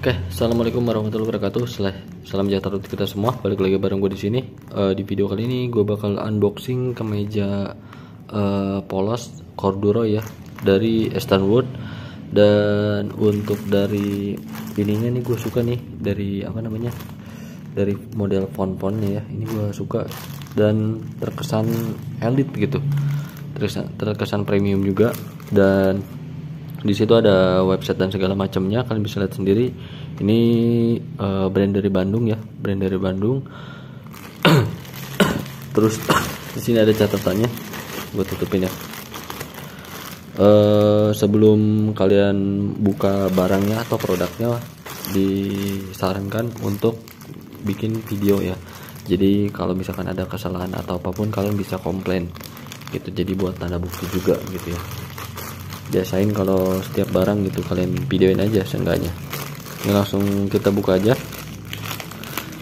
Oke, assalamualaikum warahmatullahi wabarakatuh. Salam sejahtera untuk kita semua. Balik lagi bareng gue di sini. Di video kali ini gue bakal unboxing kemeja polos corduroy ya dari Easternwood. Dan untuk dari ininya nih gue suka nih dari dari model font-fontnya ya. Ini gue suka dan terkesan elite gitu. Terkesan premium juga, dan di situ ada website dan segala macamnya, kalian bisa lihat sendiri. Ini brand dari Bandung ya, brand dari Bandung. Terus di sini ada catatannya, gue tutupin ya. Sebelum kalian buka barangnya atau produknya, disarankan untuk bikin video ya. Jadi kalau misalkan ada kesalahan atau apapun, kalian bisa komplain gitu. Jadi buat tanda bukti juga gitu ya. Biasain kalau setiap barang gitu kalian videoin aja seenggaknya. Ini langsung kita buka aja.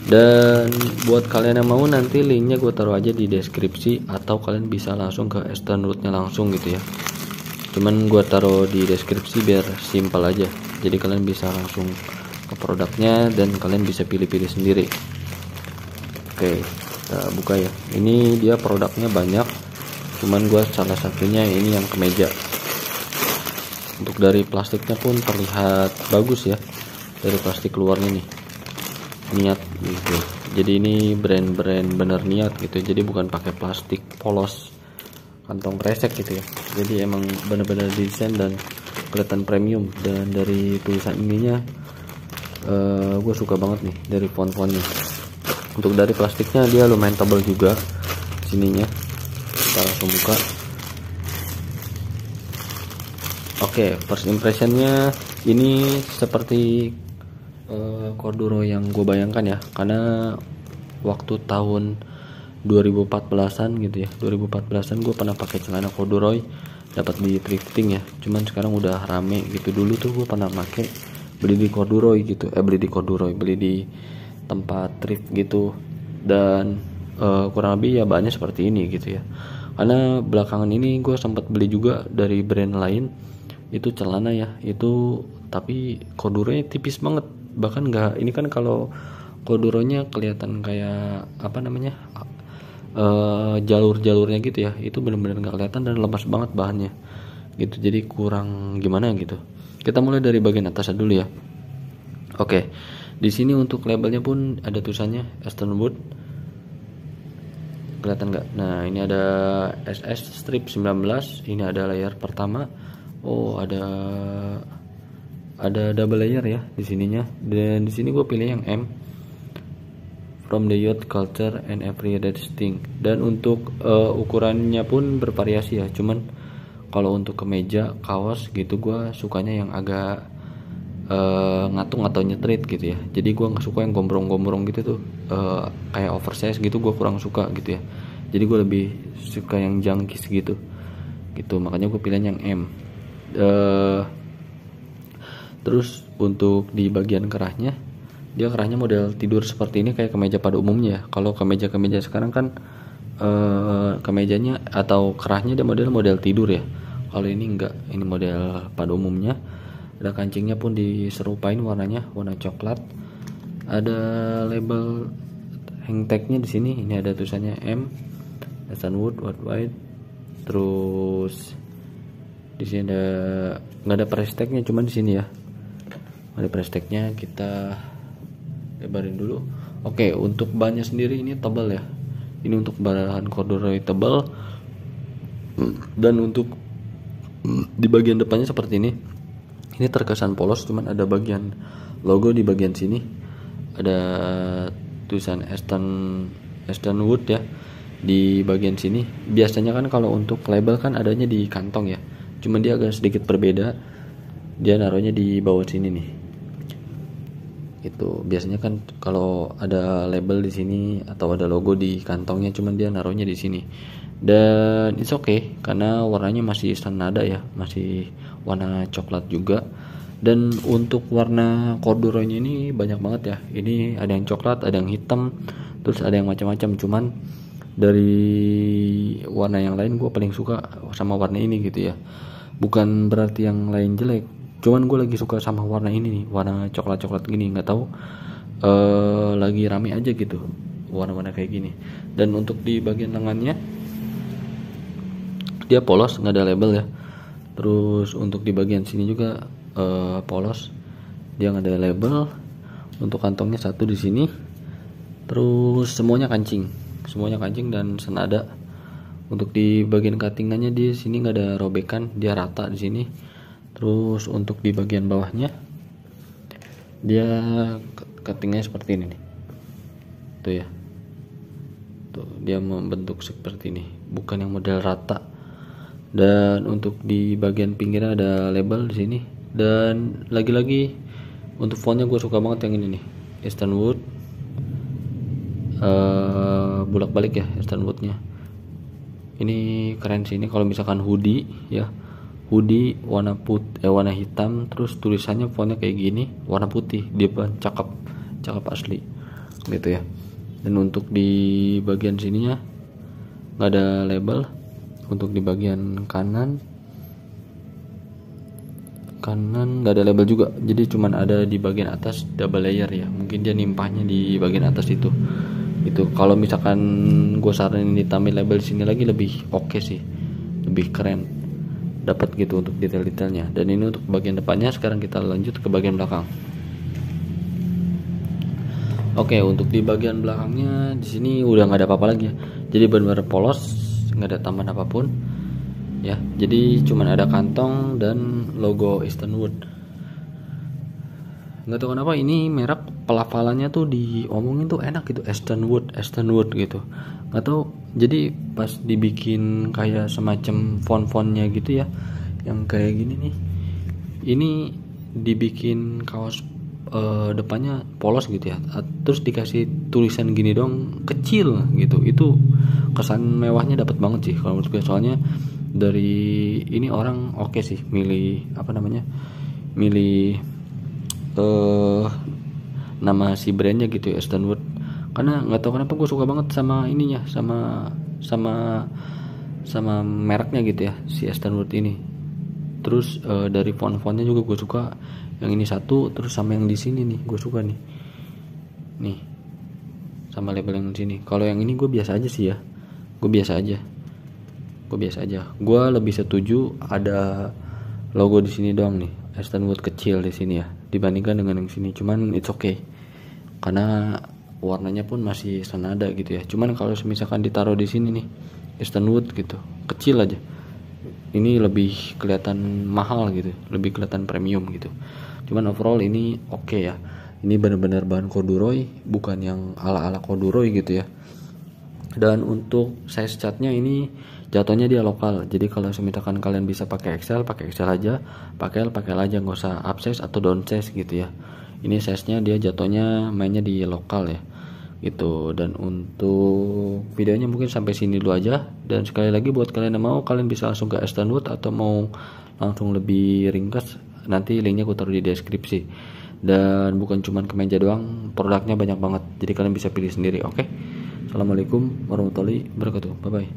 Dan buat kalian yang mau, nanti linknya gue taruh aja di deskripsi, atau kalian bisa langsung ke Easternwoodnya langsung gitu ya. Cuman gue taruh di deskripsi biar simpel aja. Jadi kalian bisa langsung ke produknya dan kalian bisa pilih-pilih sendiri. Oke, kita buka ya. Ini dia produknya banyak, cuman gue salah satunya ini yang kemeja. Untuk dari plastiknya pun terlihat bagus ya, dari plastik luarnya nih, niat gitu. Jadi ini brand-brand bener niat gitu, jadi bukan pakai plastik polos kantong kresek gitu ya. Jadi emang bener-bener desain dan kelihatan premium. Dan dari tulisan ininya gue suka banget nih dari font-fontnya. Untuk dari plastiknya dia lumayan tebal juga sininya. Kita langsung buka. Oke, first impressionnya ini seperti corduroy yang gue bayangkan ya, karena waktu tahun 2014an gitu ya, 2014an gue pernah pakai celana corduroy, dapat di thrifting ya. Cuman sekarang udah rame gitu. Dulu tuh gue pernah pakai beli di tempat thrift gitu, dan kurang lebih ya bahannya seperti ini gitu ya. Karena belakangan ini gue sempat beli juga dari brand lain, itu celana ya, itu tapi corduroy tipis banget, bahkan nggak, ini kan kalau corduroynya kelihatan kayak jalur-jalurnya gitu ya, itu benar-benar nggak kelihatan dan lemas banget bahannya gitu. Jadi kurang gimana gitu. Kita mulai dari bagian atasnya dulu ya. Oke, di sini untuk labelnya pun ada tulisannya Easternwood, kelihatan nggak? Nah, ini ada SS strip 19. Ini ada layer pertama. Oh, ada double layer ya di sininya. Dan di sini gue pilih yang M, from the youth culture and everyday thing. Dan untuk ukurannya pun bervariasi ya. Cuman kalau untuk kemeja, kaos gitu, gue sukanya yang agak ngatung atau nyetrit gitu ya. Jadi gue nggak suka yang gombrong-gombrong gitu tuh, kayak oversize gitu, gue kurang suka gitu ya. Jadi gue lebih suka yang jangkis gitu. Makanya gue pilih yang M. Terus untuk di bagian kerahnya, dia kerahnya model tidur seperti ini kayak kemeja pada umumnya. Kalau kemeja sekarang kan kemejanya atau kerahnya dia model tidur ya. Kalau ini enggak, ini model pada umumnya. Ada kancingnya pun diserupain warnanya, warna coklat. Ada label hang tagnya di sini. Ini ada tulisannya M, Easternwood worldwide. Terus di sini nggak ada price tagnya, cuman di sini ya ada price tagnya. Kita lebarin dulu. Oke, untuk bahannya sendiri ini tebal ya. Ini untuk bahan corduroy tebal. Dan untuk di bagian depannya seperti ini. Ini terkesan polos, cuman ada bagian logo di bagian sini. Ada tulisan Easternwood ya di bagian sini. Biasanya kan kalau untuk label kan adanya di kantong ya. Cuman dia agak sedikit berbeda, dia naruhnya di bawah sini nih. Itu biasanya kan kalau ada label di sini atau ada logo di kantongnya, cuman dia naruhnya di sini. Dan it's okay karena warnanya masih senada ya, masih warna coklat juga. Dan untuk warna corduroynya ini banyak banget ya. Ini ada yang coklat, ada yang hitam, terus ada yang macam-macam. Cuman dari warna yang lain gue paling suka sama warna ini gitu ya. Bukan berarti yang lain jelek, cuman gue lagi suka sama warna ini nih, warna coklat gini, nggak tahu lagi rame aja gitu warna-warna kayak gini. Dan untuk di bagian lengannya dia polos, nggak ada label ya. Terus untuk di bagian sini juga polos, dia nggak ada label. Untuk kantongnya satu di sini. Terus semuanya kancing dan senada. Untuk di bagian cuttingannya di sini nggak ada robekan, dia rata di sini. Terus untuk di bagian bawahnya dia cuttingnya seperti ini nih, tuh ya, tuh dia membentuk seperti ini, bukan yang model rata. Dan untuk di bagian pinggirnya ada label di sini. Dan lagi-lagi untuk fontnya gue suka banget yang ini nih, Easternwood, bolak-balik ya Easternwoodnya. Ini keren sih, ini kalau misalkan hoodie ya, hoodie warna warna hitam, terus tulisannya fontnya kayak gini warna putih, dia cakep asli gitu ya. Dan untuk di bagian sininya nggak ada label. Untuk di bagian kanan nggak ada label juga, jadi cuman ada di bagian atas double layer ya, mungkin dia nimpahnya di bagian atas itu. Kalau misalkan gue saranin ditambah label di sini lagi lebih oke sih, lebih keren, dapat gitu untuk detail-detailnya. Dan ini untuk bagian depannya. Sekarang kita lanjut ke bagian belakang. Oke, untuk di bagian belakangnya di sini udah nggak ada apa-apa lagi ya, jadi benar-benar polos, nggak ada tambahan apapun ya. Jadi cuman ada kantong dan logo Easternwood. Nggak tahu kenapa ini merek pelafalannya tuh diomongin tuh enak gitu, Easternwood gitu. Nggak tahu, jadi pas dibikin kayak semacam font-fontnya gitu ya, yang kayak gini nih, ini dibikin kaos depannya polos gitu ya, terus dikasih tulisan gini dong kecil gitu. Itu kesan mewahnya dapat banget sih kalau menurut gue. Soalnya dari ini orang oke sih milih nama si brandnya gitu ya, Easternwood. Karena nggak tahu kenapa gue suka banget sama ininya, sama mereknya gitu ya, si Easternwood ini. Terus dari font-fontnya juga gue suka. Yang ini satu, terus sama yang di sini nih gue suka nih sama label yang di sini. Kalau yang ini gue biasa aja sih ya, gue biasa aja. Gue lebih setuju ada logo di sini doang nih, Easternwood kecil di sini ya, dibandingkan dengan yang sini. Cuman it's okay karena warnanya pun masih senada gitu ya. Cuman kalau misalkan ditaruh di sini nih Easternwood gitu kecil aja, ini lebih kelihatan mahal gitu, lebih kelihatan premium gitu. Cuman overall ini oke ya. Ini benar-benar bahan corduroy, bukan yang ala-ala corduroy gitu ya. Dan untuk size chartnya ini jatuhnya dia lokal. Jadi kalau misalkan kalian bisa pakai XL aja, pakai L aja, nggak usah upsize atau downsize gitu ya. Ini size-nya dia jatuhnya mainnya di lokal ya gitu. Dan untuk videonya mungkin sampai sini dulu aja. Dan sekali lagi buat kalian yang mau, kalian bisa langsung ke Easternwood atau mau langsung lebih ringkas, nanti linknya gue taruh di deskripsi. Dan bukan cuman kemeja doang, produknya banyak banget, jadi kalian bisa pilih sendiri. Oke, assalamualaikum warahmatullahi wabarakatuh, bye bye.